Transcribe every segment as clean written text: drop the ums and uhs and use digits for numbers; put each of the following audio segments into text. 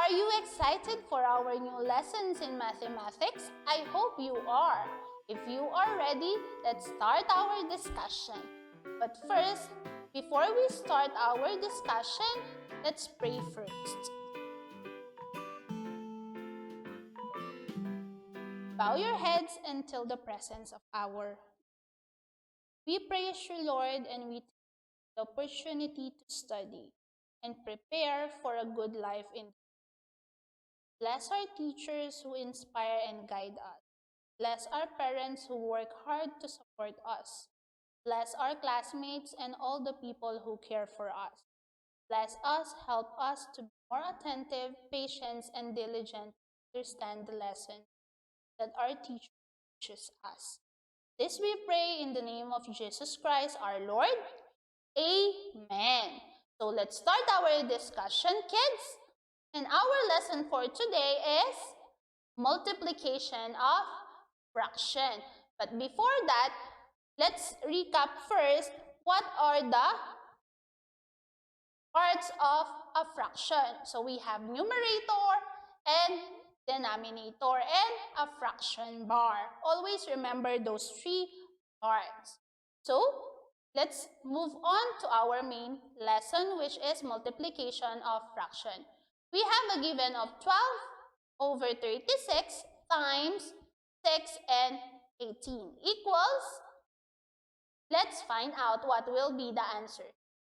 Are you excited for our new lessons in mathematics? I hope you are. If you are ready, let's start our discussion. But first, before we start our discussion, let's pray first. Bow your heads until the presence of our. We praise you, Lord, and we take the opportunity to study and prepare for a good life in. Bless our teachers who inspire and guide us. Bless our parents who work hard to support us. Bless our classmates and all the people who care for us. Bless us, help us to be more attentive, patient, and diligent to understand the lesson that our teacher teaches us. This we pray in the name of Jesus Christ our Lord. Amen. So let's start our discussion, kids. And our lesson for today is multiplication of fraction. But before that, let's recap first what are the parts of a fraction. So we have numerator and denominator and a fraction bar. Always remember those three parts. So let's move on to our main lesson, which is multiplication of fraction. We have a given of 12 over 36 times 6 and 18 equals, let's find out what will be the answer.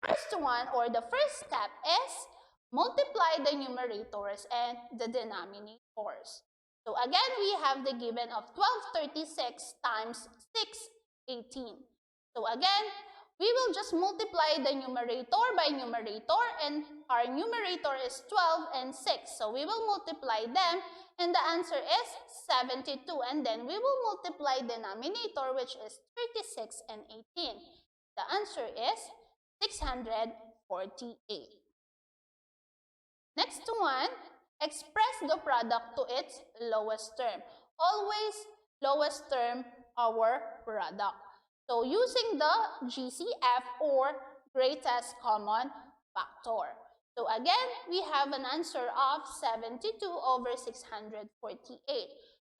First one, or the first step, is multiply the numerators and the denominators. So again, we have the given of 1236 times 618. So again, we will just multiply the numerator by numerator, and our numerator is 12 and 6. So we will multiply them, and the answer is 72. And then we will multiply denominator, which is 36 and 18. The answer is 648. Next one, express the product to its lowest term. Always lowest term our product. So using the GCF, or greatest common factor. So again, we have an answer of 72 over 648.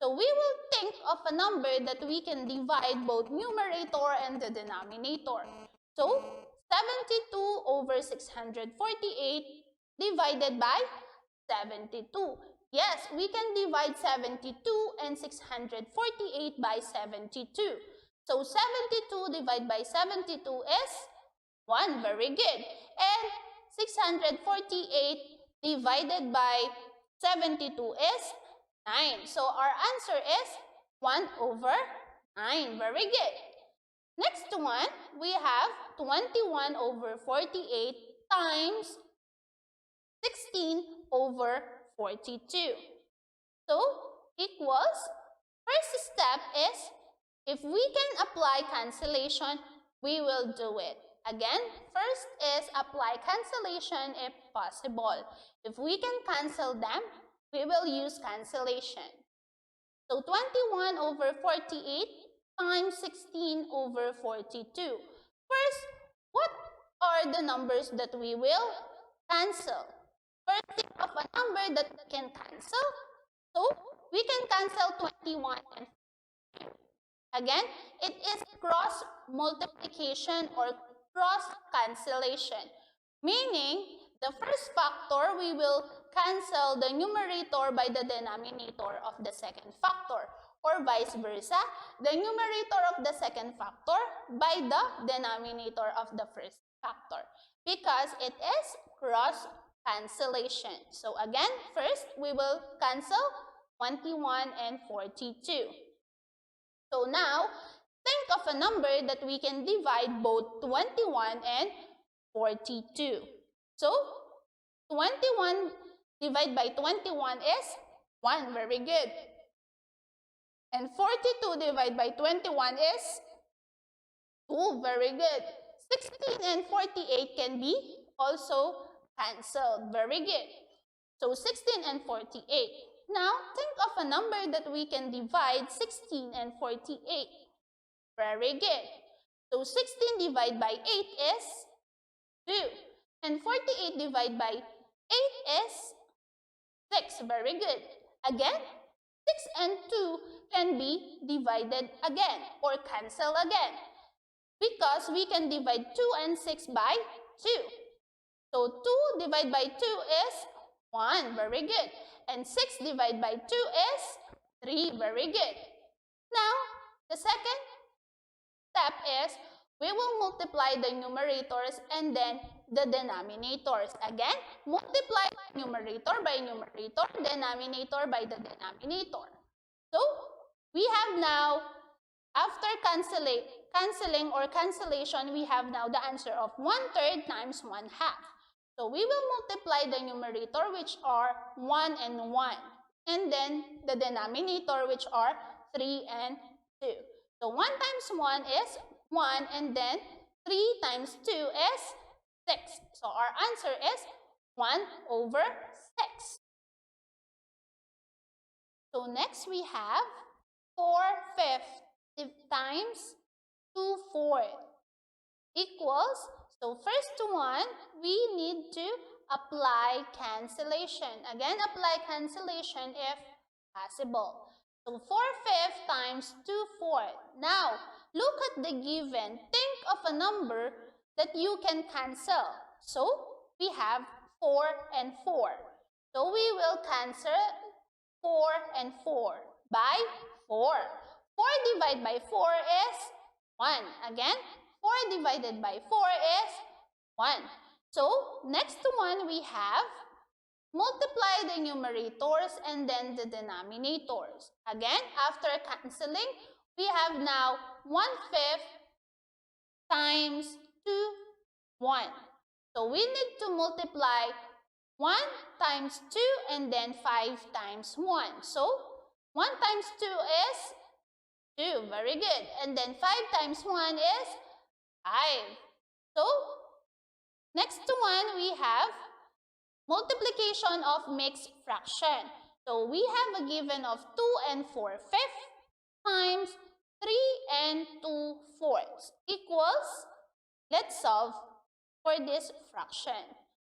So we will think of a number that we can divide both numerator and the denominator. So 72 over 648 divided by 72. Yes, we can divide 72 and 648 by 72. So 72 divided by 72 is 1. Very good. And 648 divided by 72 is 9. So our answer is 1 over 9. Very good. Next one, we have 21 over 48 times 16 over 42. So equals, first step is, if we can apply cancellation, we will do it. Again, first is apply cancellation if possible. If we can cancel them, we will use cancellation. So 21 over 48 times 16 over 42. First, what are the numbers that we will cancel? First, think of a number that we can cancel. So we can cancel 21 and 42. Again, it is cross multiplication or cross cancellation, meaning the first factor we will cancel the numerator by the denominator of the second factor, or vice versa, the numerator of the second factor by the denominator of the first factor, because it is cross cancellation. So again, first we will cancel 21 and 42. So now, think of a number that we can divide both 21 and 42. So, 21 divided by 21 is 1. Very good. And 42 divided by 21 is 2. Very good. 16 and 48 can be also cancelled. Very good. So, 16 and 48. Now, think of a number that we can divide 16 and 48. Very good. So, 16 divided by 8 is 2. And 48 divided by 8 is 6. Very good. Again, 6 and 2 can be divided again or cancel again because we can divide 2 and 6 by 2. So 2 divided by 2 is 1. Very good. And 6 divided by 2 is 3. Very good. Now, the second step is we will multiply the numerators and then the denominators. Again, multiply numerator by numerator, denominator by the denominator. So, we have now, after cancelling or cancellation, we have now the answer of 1/3 times 1/2. So, we will multiply the numerator, which are 1 and 1. And then the denominator, which are 3 and 2. So, 1 times 1 is 1, and then 3 times 2 is 6. So, our answer is 1/6. So, next we have 4/5 times 2/4 equals, so first one, we need to apply cancellation. Again, apply cancellation if possible. So 4/5 times 2/4. Now, look at the given. Think of a number that you can cancel. So, we have 4 and 4. So, we will cancel 4 and 4 by 4. 4 divided by 4 is 1. Again, 4 divided by 4 is 1. So, next one we have multiply the numerators and then the denominators. Again, after cancelling, we have now 1/5 times 2, 1. So, we need to multiply 1 times 2 and then 5 times 1. So, 1 times 2 is 2. Very good. And then 5 times 1 is 5. So, next one we have multiplication of mixed fraction. So, we have a given of 2 and 4/5 times 3 and 2/4 equals, let's solve for this fraction.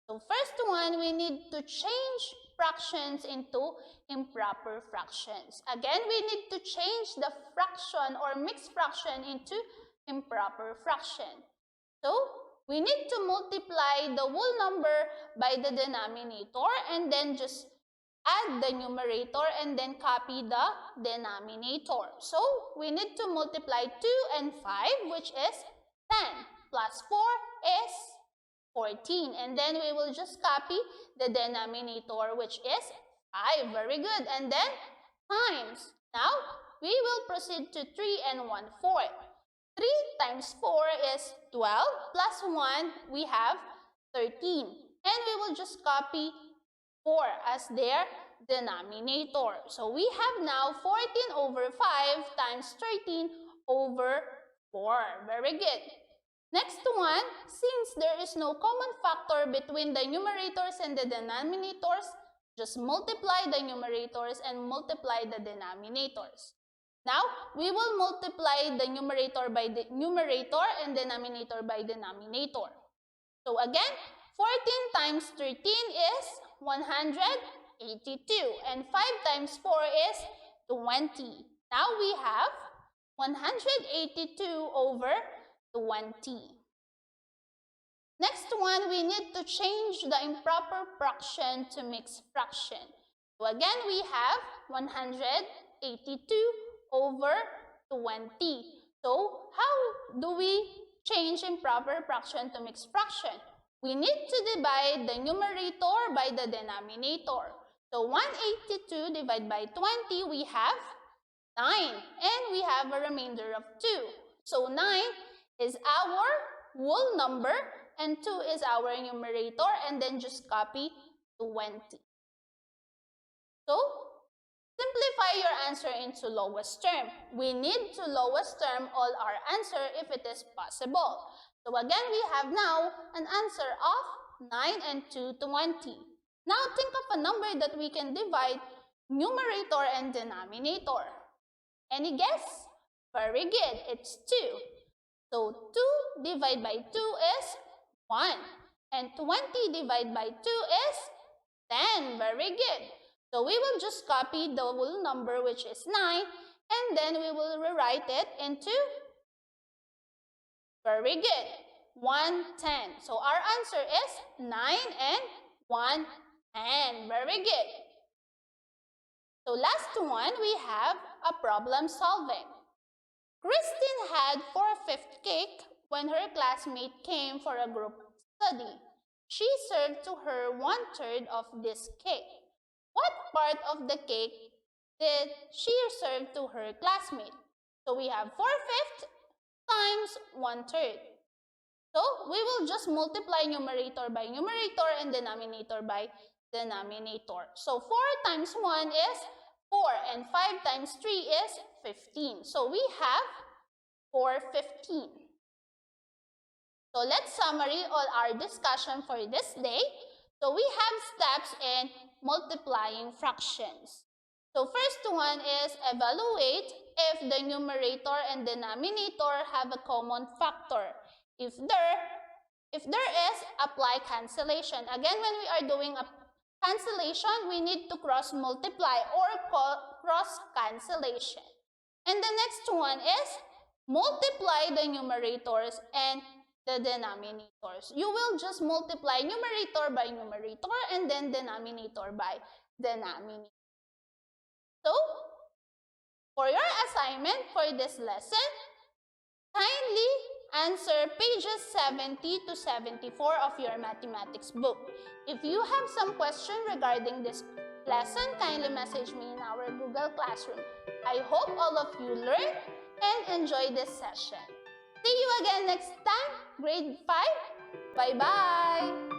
So, first one, we need to change fractions into improper fractions. Again, we need to change the fraction or mixed fraction into improper fraction. So, we need to multiply the whole number by the denominator and then just add the numerator and then copy the denominator. So, we need to multiply 2 and 5, which is 10, plus 4 is 14. And then we will just copy the denominator, which is 5. Very good. And then times. Now, we will proceed to 3 and 1/4. 3 times 4 is 12, plus 1, we have 13. And we will just copy 4 as their denominator. So, we have now 14/5 times 13/4. Very good. Next one, since there is no common factor between the numerators and the denominators, just multiply the numerators and multiply the denominators. Now, we will multiply the numerator by the numerator and denominator by denominator. So again, 14 times 13 is 182 and 5 times 4 is 20. Now we have 182/20. Next one, we need to change the improper fraction to mixed fraction. So again, we have 182/20. So how do we change improper fraction to mixed fraction? We need to divide the numerator by the denominator. So 182 divided by 20, we have 9. And we have a remainder of 2. So 9 is our whole number and 2 is our numerator, and then just copy 20. So, simplify your answer into lowest term. We need to lowest term all our answer if it is possible. So again, we have now an answer of 9 and 2/20. Now think of a number that we can divide numerator and denominator. Any guess? Very good. It's 2. So 2 divided by 2 is 1. And 20 divided by 2 is 10. Very good. So we will just copy the whole number, which is 9, and then we will rewrite it into, very good, 110. So our answer is 9 and 110. Very good. So last one, we have a problem solving. Christine had 4/5 cake when her classmate came for a group study. She served to her 1/3 of this cake. What part of the cake did she serve to her classmate? So we have 4/5 times 1/3. So we will just multiply numerator by numerator and denominator by denominator. So 4 times 1 is 4 and 5 times 3 is 15. So we have 415. So let's summary all our discussion for this day. So we have steps in multiplying fractions. So first one is evaluate if the numerator and denominator have a common factor. If there is, apply cancellation. Again, when we are doing a cancellation, we need to cross multiply or cross cancellation. And the next one is multiply the numerators and the denominators. You will just multiply numerator by numerator and then denominator by denominator. So, for your assignment for this lesson, kindly answer pages 70 to 74 of your mathematics book. If you have some question regarding this lesson, kindly message me in our Google Classroom. I hope all of you learn and enjoy this session. See you again next time, grade 5. Bye-bye!